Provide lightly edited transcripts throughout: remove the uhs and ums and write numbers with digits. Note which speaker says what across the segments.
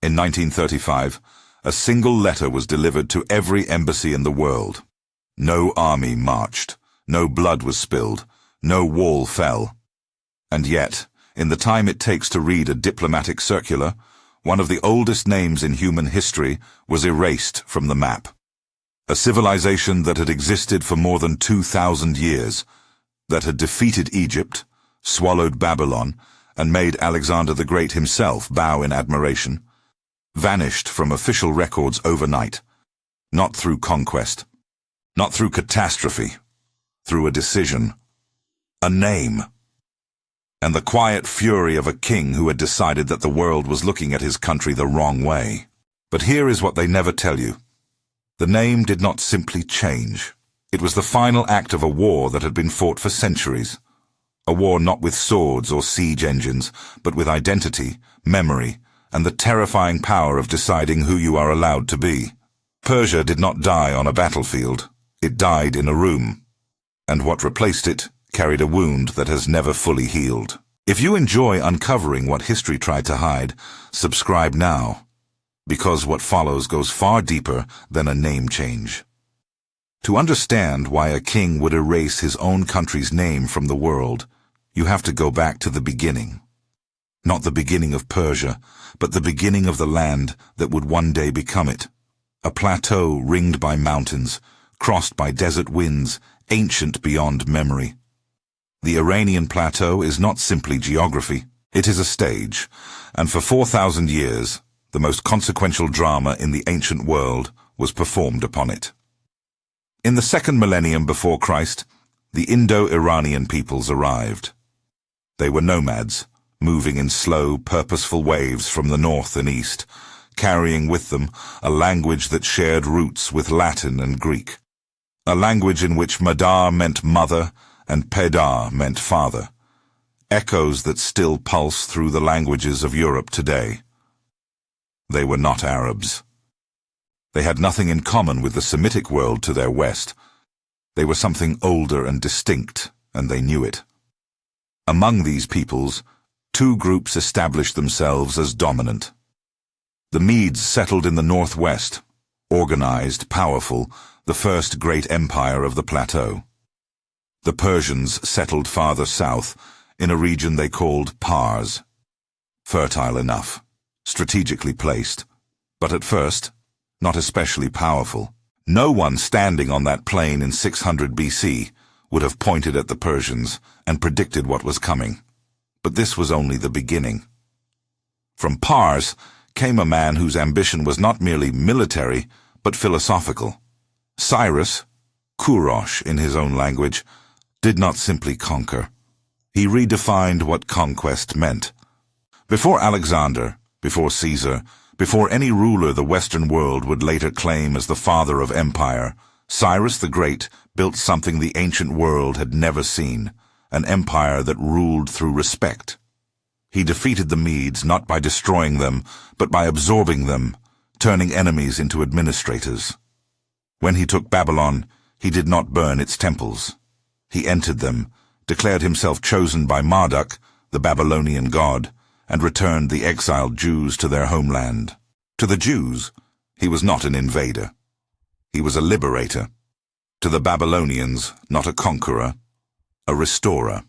Speaker 1: In 1935, a single letter was delivered to every embassy in the world. No army marched, no blood was spilled, no wall fell. And yet, in the time it takes to read a diplomatic circular, one of the oldest names in human history was erased from the map. A civilization that had existed for more than 2,000 years, that had defeated Egypt, swallowed Babylon, and made Alexander the Great himself bow in admiration, vanished from official records overnight, not through conquest, not through catastrophe, through a decision, a name, and the quiet fury of a king who had decided that the world was looking at his country the wrong way. But here is what they never tell you. The name did not simply change. It was the final act of a war that had been fought for centuries. A war not with swords or siege engines, but with identity, memory, and the terrifying power of deciding who you are allowed to be. Persia did not die on a battlefield. It died in a room. And what replaced it carried a wound that has never fully healed. If you enjoy uncovering what history tried to hide, subscribe now, because what follows goes far deeper than a name change. To understand why a king would erase his own country's name from the world, you have to go back to the beginning. Not the beginning of Persia, but the beginning of the land that would one day become it. A plateau ringed by mountains, crossed by desert winds, ancient beyond memory. The Iranian plateau is not simply geography, it is a stage, and for 4,000 years, the most consequential drama in the ancient world was performed upon it. In the second millennium before Christ, the Indo-Iranian peoples arrived. They were nomads, moving in slow, purposeful waves from the north and east, carrying with them a language that shared roots with Latin and Greek, a language in which Madar meant mother and Pedar meant father, echoes that still pulse through the languages of Europe today. They were not Arabs. They had nothing in common with the Semitic world to their west. They were something older and distinct, and they knew it. Among these peoples, two groups established themselves as dominant. The Medes settled in the northwest, organized, powerful, the first great empire of the plateau. The Persians settled farther south, in a region they called Pars. Fertile enough, strategically placed, but at first, not especially powerful. No one standing on that plain in 600 BC would have pointed at the Persians and predicted what was coming. But this was only the beginning. From Pars came a man whose ambition was not merely military, but philosophical. Cyrus, Kurosh in his own language, did not simply conquer. He redefined what conquest meant. Before Alexander, before Caesar, before any ruler the Western world would later claim as the father of empire, Cyrus the Great built something the ancient world had never seen, an empire that ruled through respect. He defeated the Medes not by destroying them, but by absorbing them, turning enemies into administrators. When he took Babylon, he did not burn its temples. He entered them, declared himself chosen by Marduk, the Babylonian god, and returned the exiled Jews to their homeland. To the Jews, he was not an invader. He was a liberator. To the Babylonians, not a conqueror, a restorer.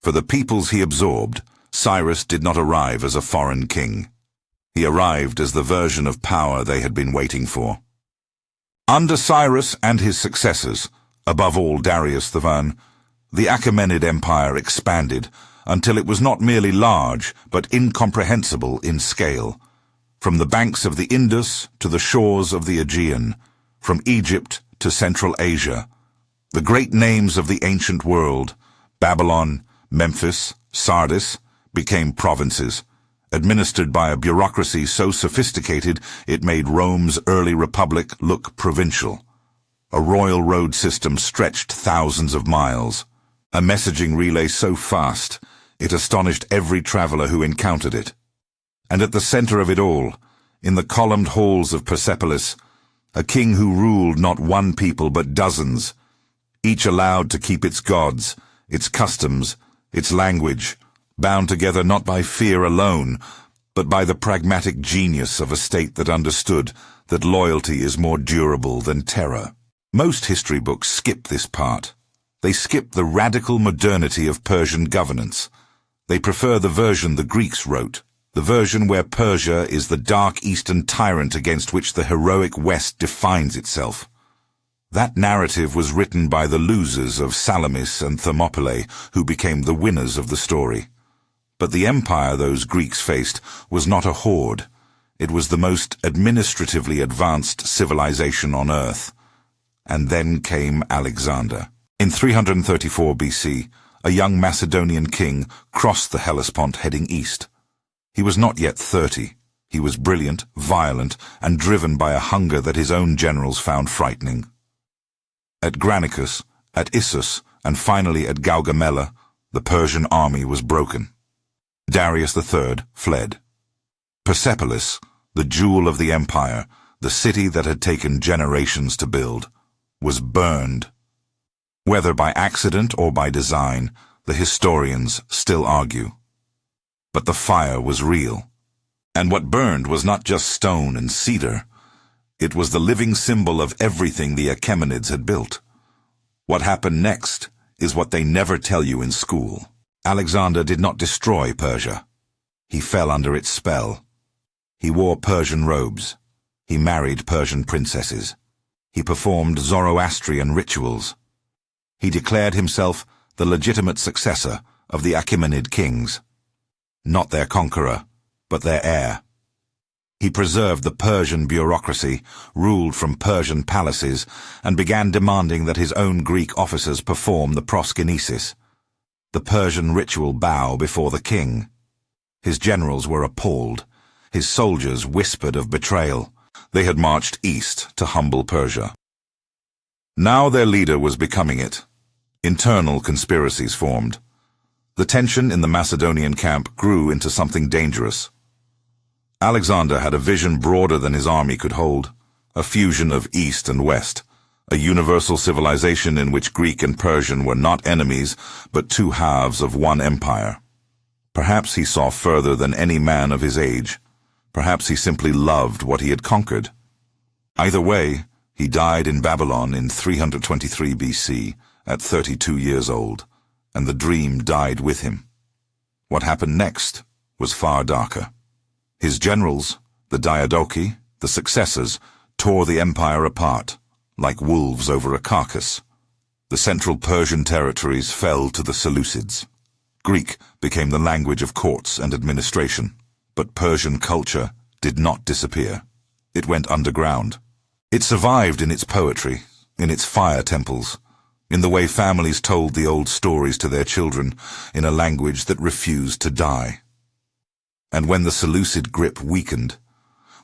Speaker 1: For the peoples he absorbed, Cyrus did not arrive as a foreign king. He arrived as the version of power they had been waiting for. Under Cyrus and his successors, above all Darius the Van, the Achaemenid Empire expanded until it was not merely large, but incomprehensible in scale. From the banks of the Indus to the shores of the Aegean, from Egypt to Central Asia, the great names of the ancient world, Babylon, Memphis, Sardis, became provinces, administered by a bureaucracy so sophisticated it made Rome's early republic look provincial. A royal road system stretched thousands of miles, a messaging relay so fast it astonished every traveler who encountered it. And at the center of it all, in the columned halls of Persepolis, a king who ruled not one people but dozens, each allowed to keep its gods, its customs, its language, bound together not by fear alone, but by the pragmatic genius of a state that understood that loyalty is more durable than terror. Most history books skip this part. They skip the radical modernity of Persian governance. They prefer the version the Greeks wrote, the version where Persia is the dark eastern tyrant against which the heroic West defines itself. That narrative was written by the losers of Salamis and Thermopylae, who became the winners of the story. But the empire those Greeks faced was not a horde. It was the most administratively advanced civilization on earth. And then came Alexander. In 334 BC, a young Macedonian king crossed the Hellespont heading east. He was not yet 30. He was brilliant, violent, and driven by a hunger that his own generals found frightening. At Granicus, at Issus, and finally at Gaugamela, the Persian army was broken. Darius III fled. Persepolis, the jewel of the empire, the city that had taken generations to build, was burned. Whether by accident or by design, the historians still argue. But the fire was real. And what burned was not just stone and cedar. It was the living symbol of everything the Achaemenids had built. What happened next is what they never tell you in school. Alexander did not destroy Persia. He fell under its spell. He wore Persian robes. He married Persian princesses. He performed Zoroastrian rituals. He declared himself the legitimate successor of the Achaemenid kings. Not their conqueror, but their heir. He preserved the Persian bureaucracy, ruled from Persian palaces, and began demanding that his own Greek officers perform the proskynesis, the Persian ritual bow before the king. His generals were appalled. His soldiers whispered of betrayal. They had marched east to humble Persia. Now their leader was becoming it. Internal conspiracies formed. The tension in the Macedonian camp grew into something dangerous. Alexander had a vision broader than his army could hold, a fusion of East and West, a universal civilization in which Greek and Persian were not enemies, but two halves of one empire. Perhaps he saw further than any man of his age. Perhaps he simply loved what he had conquered. Either way, he died in Babylon in 323 BC, at 32 years old, and the dream died with him. What happened next was far darker. His generals, the Diadochi, the successors, tore the empire apart, like wolves over a carcass. The central Persian territories fell to the Seleucids. Greek became the language of courts and administration, but Persian culture did not disappear. It went underground. It survived in its poetry, in its fire temples, in the way families told the old stories to their children, in a language that refused to die. And when the Seleucid grip weakened,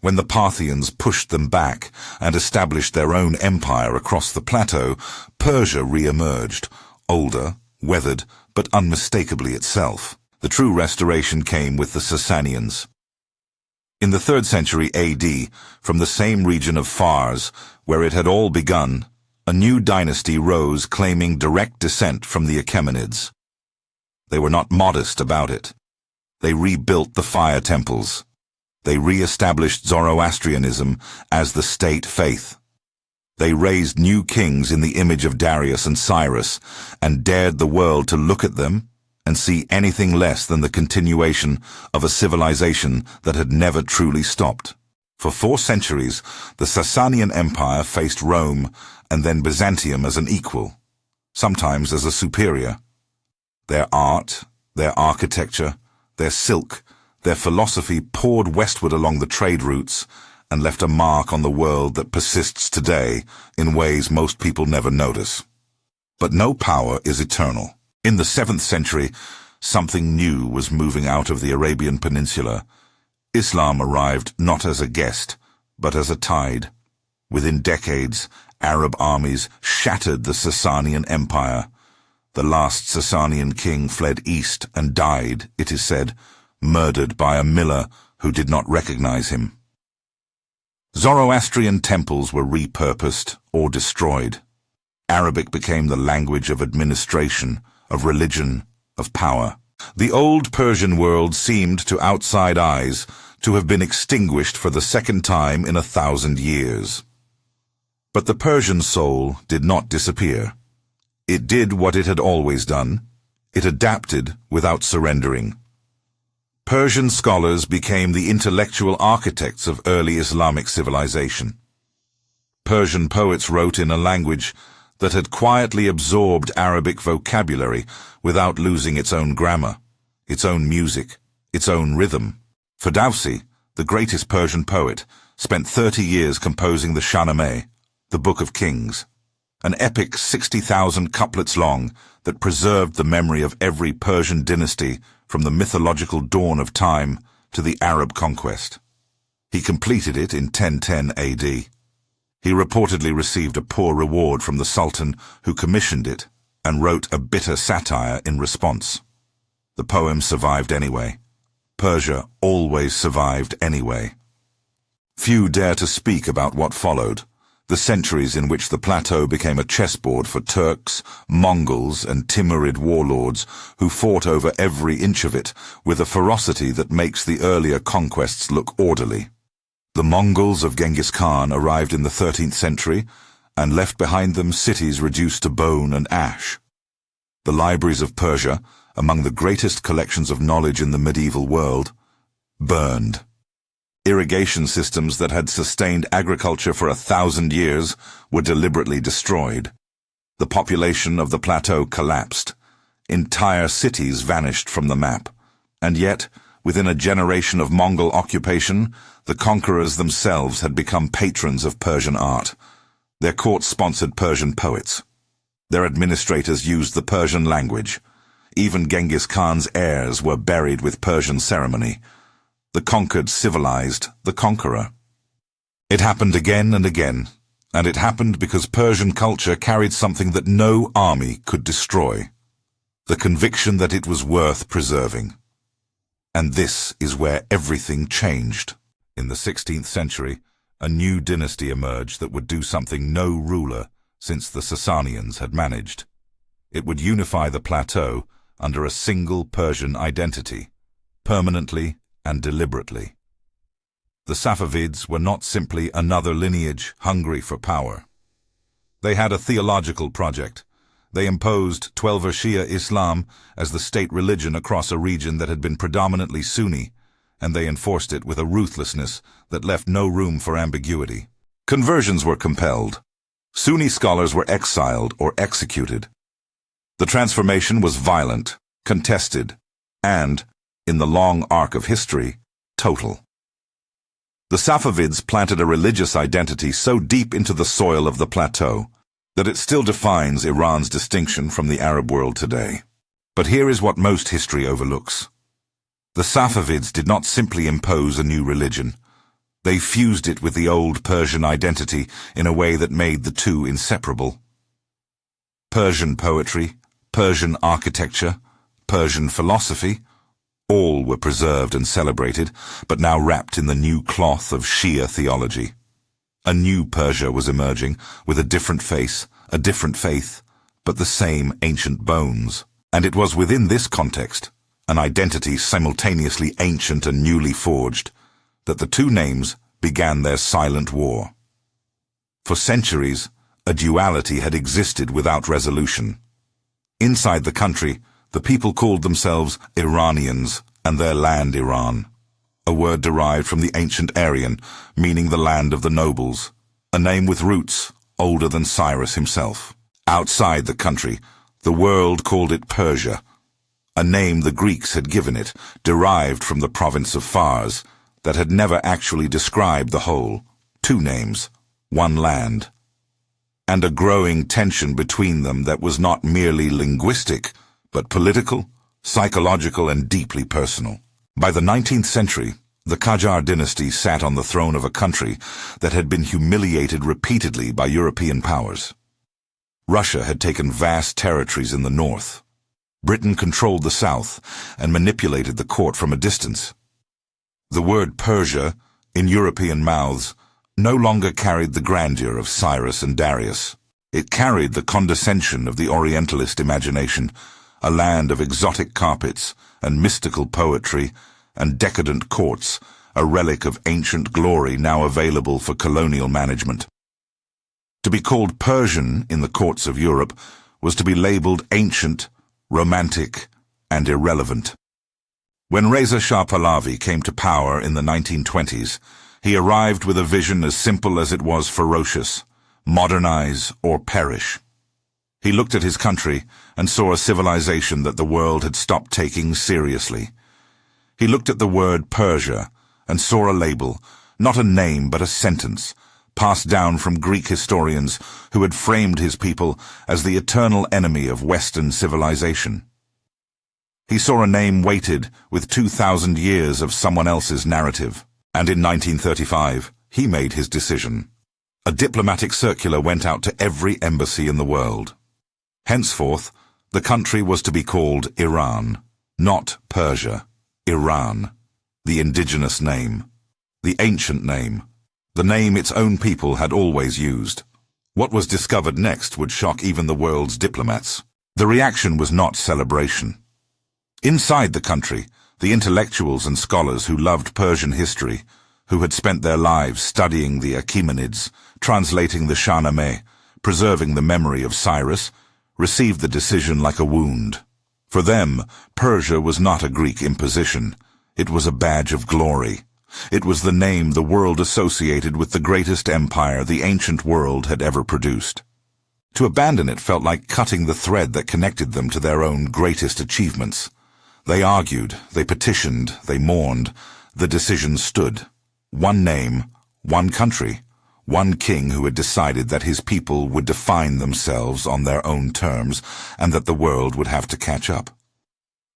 Speaker 1: when the Parthians pushed them back and established their own empire across the plateau, Persia re-emerged, older, weathered, but unmistakably itself. The true restoration came with the Sasanians. In the 3rd century AD, from the same region of Fars, where it had all begun, a new dynasty rose claiming direct descent from the Achaemenids. They were not modest about it. They rebuilt the fire temples. They re-established Zoroastrianism as the state faith. They raised new kings in the image of Darius and Cyrus, and dared the world to look at them and see anything less than the continuation of a civilization that had never truly stopped. For 4 centuries, the Sasanian Empire faced Rome and then Byzantium as an equal, sometimes as a superior. Their art, their architecture, their silk, their philosophy poured westward along the trade routes and left a mark on the world that persists today in ways most people never notice. But no power is eternal. In the 7th century, something new was moving out of the Arabian Peninsula. Islam arrived not as a guest, but as a tide. Within decades, Arab armies shattered the Sasanian Empire. The last Sasanian king fled east and died, it is said, murdered by a miller who did not recognize him. Zoroastrian temples were repurposed or destroyed. Arabic became the language of administration, of religion, of power. The old Persian world seemed to outside eyes to have been extinguished for the second time in 1,000 years. But the Persian soul did not disappear. It did what it had always done. It adapted without surrendering. Persian scholars became the intellectual architects of early Islamic civilization. Persian poets wrote in a language that had quietly absorbed Arabic vocabulary without losing its own grammar, its own music, its own rhythm. Ferdowsi, the greatest Persian poet, spent 30 years composing the Shahnameh, the Book of Kings, an epic 60,000 couplets long that preserved the memory of every Persian dynasty from the mythological dawn of time to the Arab conquest. He completed it in 1010 AD. He reportedly received a poor reward from the Sultan who commissioned it and wrote a bitter satire in response. The poem survived anyway. Persia always survived anyway. Few dare to speak about what followed, the centuries in which the plateau became a chessboard for Turks, Mongols, and Timurid warlords who fought over every inch of it with a ferocity that makes the earlier conquests look orderly. The Mongols of Genghis Khan arrived in the 13th century and left behind them cities reduced to bone and ash. The libraries of Persia, among the greatest collections of knowledge in the medieval world, burned. Irrigation systems that had sustained agriculture for 1,000 years were deliberately destroyed. The population of the plateau collapsed. Entire cities vanished from the map. And yet, within a generation of Mongol occupation, the conquerors themselves had become patrons of Persian art. Their courts sponsored Persian poets. Their administrators used the Persian language. Even Genghis Khan's heirs were buried with Persian ceremony. The conquered civilized the conqueror. It happened again and again, and it happened because Persian culture carried something that no army could destroy: the conviction that it was worth preserving. And this is where everything changed. In the 16th century, a new dynasty emerged that would do something no ruler since the Sasanians had managed. It would unify the plateau under a single Persian identity, permanently and deliberately. The Safavids were not simply another lineage hungry for power. They had a theological project. They imposed Twelver Shia Islam as the state religion across a region that had been predominantly Sunni, and they enforced it with a ruthlessness that left no room for ambiguity. Conversions were compelled. Sunni scholars were exiled or executed. The transformation was violent, contested, and, in the long arc of history, total. The Safavids planted a religious identity so deep into the soil of the plateau that it still defines Iran's distinction from the Arab world today. But here is what most history overlooks. The Safavids did not simply impose a new religion. They fused it with the old Persian identity in a way that made the two inseparable. Persian poetry, Persian architecture, Persian philosophy, all were preserved and celebrated, but now wrapped in the new cloth of Shia theology. A new Persia was emerging, with a different face, a different faith, but the same ancient bones. And it was within this context, an identity simultaneously ancient and newly forged, that the two names began their silent war. For centuries, a duality had existed without resolution. Inside the country, the people called themselves Iranians and their land Iran, a word derived from the ancient Aryan, meaning the land of the nobles, a name with roots older than Cyrus himself. Outside the country, the world called it Persia, a name the Greeks had given it, derived from the province of Fars, that had never actually described the whole. Two names, one land. And a growing tension between them that was not merely linguistic, but political, psychological, and deeply personal. By the 19th century, the Qajar dynasty sat on the throne of a country that had been humiliated repeatedly by European powers. Russia had taken vast territories in the north. Britain controlled the south and manipulated the court from a distance. The word Persia, in European mouths, no longer carried the grandeur of Cyrus and Darius. It carried the condescension of the Orientalist imagination, a land of exotic carpets and mystical poetry and decadent courts, a relic of ancient glory now available for colonial management. To be called Persian in the courts of Europe was to be labeled ancient, romantic, and irrelevant. When Reza Shah Pahlavi came to power in the 1920s, he arrived with a vision as simple as it was ferocious: modernize or perish. He looked at his country and saw a civilization that the world had stopped taking seriously. He looked at the word Persia and saw a label, not a name but a sentence, passed down from Greek historians who had framed his people as the eternal enemy of Western civilization. He saw a name weighted with 2,000 years of someone else's narrative, and in 1935 he made his decision. A diplomatic circular went out to every embassy in the world. Henceforth, the country was to be called Iran, not Persia. Iran, the indigenous name, the ancient name, the name its own people had always used. What was discovered next would shock even the world's diplomats. The reaction was not celebration. Inside the country, the intellectuals and scholars who loved Persian history, who had spent their lives studying the Achaemenids, translating the Shahnameh, preserving the memory of Cyrus, received the decision like a wound. For them, Persia was not a Greek imposition. It was a badge of glory. It was the name the world associated with the greatest empire the ancient world had ever produced. To abandon it felt like cutting the thread that connected them to their own greatest achievements. They argued, they petitioned, they mourned. The decision stood. One name, one country, one king who had decided that his people would define themselves on their own terms and that the world would have to catch up.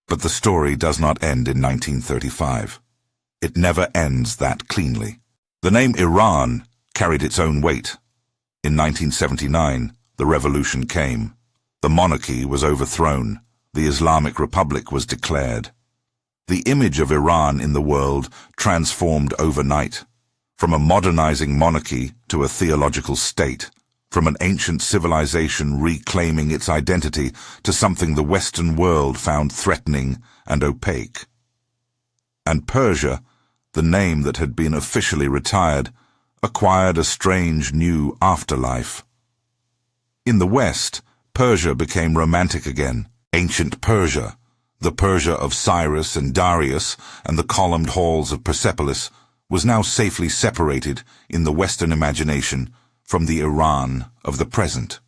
Speaker 1: But the story does not end in 1935. It never ends that cleanly. The name Iran carried its own weight. In 1979, the revolution came. The monarchy was overthrown. The Islamic Republic was declared. The image of Iran in the world transformed overnight, from a modernizing monarchy to a theological state, from an ancient civilization reclaiming its identity to something the Western world found threatening and opaque. And Persia, the name that had been officially retired, acquired a strange new afterlife. In the West, Persia became romantic again. Ancient Persia, the Persia of Cyrus and Darius and the columned halls of Persepolis, was now safely separated in the Western imagination from the Iran of the present.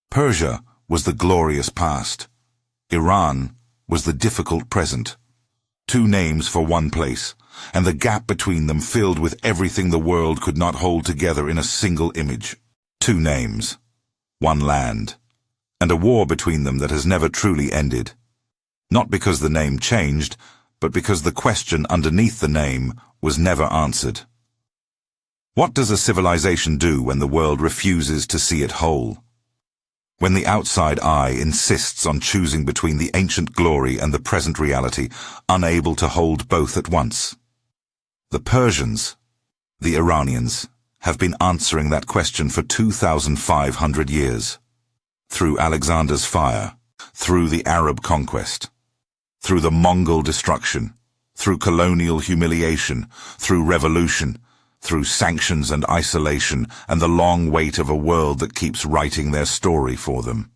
Speaker 1: Persia was the glorious past. Iran was the difficult present. Two names for one place, and the gap between them filled with everything the world could not hold together in a single image. Two names, one land, and a war between them that has never truly ended. Not because the name changed, but because the question underneath the name was never answered. What does a civilization do when the world refuses to see it whole? When the outside eye insists on choosing between the ancient glory and the present reality, unable to hold both at once? The Persians, the Iranians, have been answering that question for 2,500 years. Through Alexander's fire, through the Arab conquest, through the Mongol destruction, through colonial humiliation, through revolution, through sanctions and isolation, and the long wait of a world that keeps writing their story for them.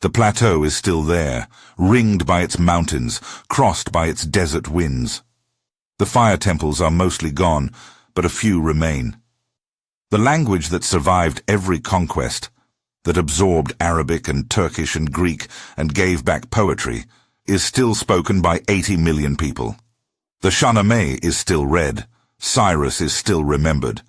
Speaker 1: The plateau is still there, ringed by its mountains, crossed by its desert winds. The fire temples are mostly gone, but a few remain. The language that survived every conquest, that absorbed Arabic and Turkish and Greek and gave back poetry, is still spoken by 80 million people. The Shahnameh is still read, Cyrus is still remembered,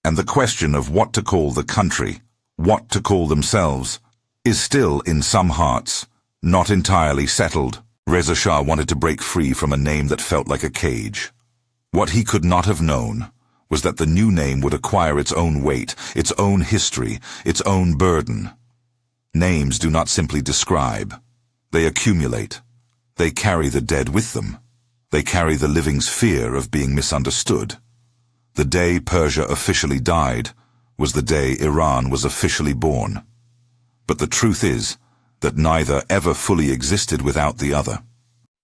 Speaker 1: and the question of what to call the country, what to call themselves, is still in some hearts not entirely settled. Reza Shah wanted to break free from a name that felt like a cage. What he could not have known was that the new name would acquire its own weight, its own history, its own burden. Names do not simply describe. They accumulate. They carry the dead with them. They carry the living's fear of being misunderstood. The day Persia officially died was the day Iran was officially born. But the truth is that neither ever fully existed without the other.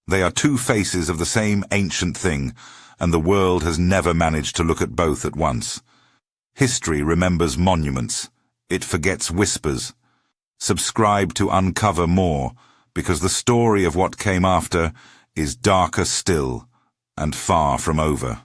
Speaker 1: They are two faces of the same ancient thing, and the world has never managed to look at both at once. History remembers monuments. It forgets whispers. Subscribe to uncover more, because the story of what came after is darker still and far from over.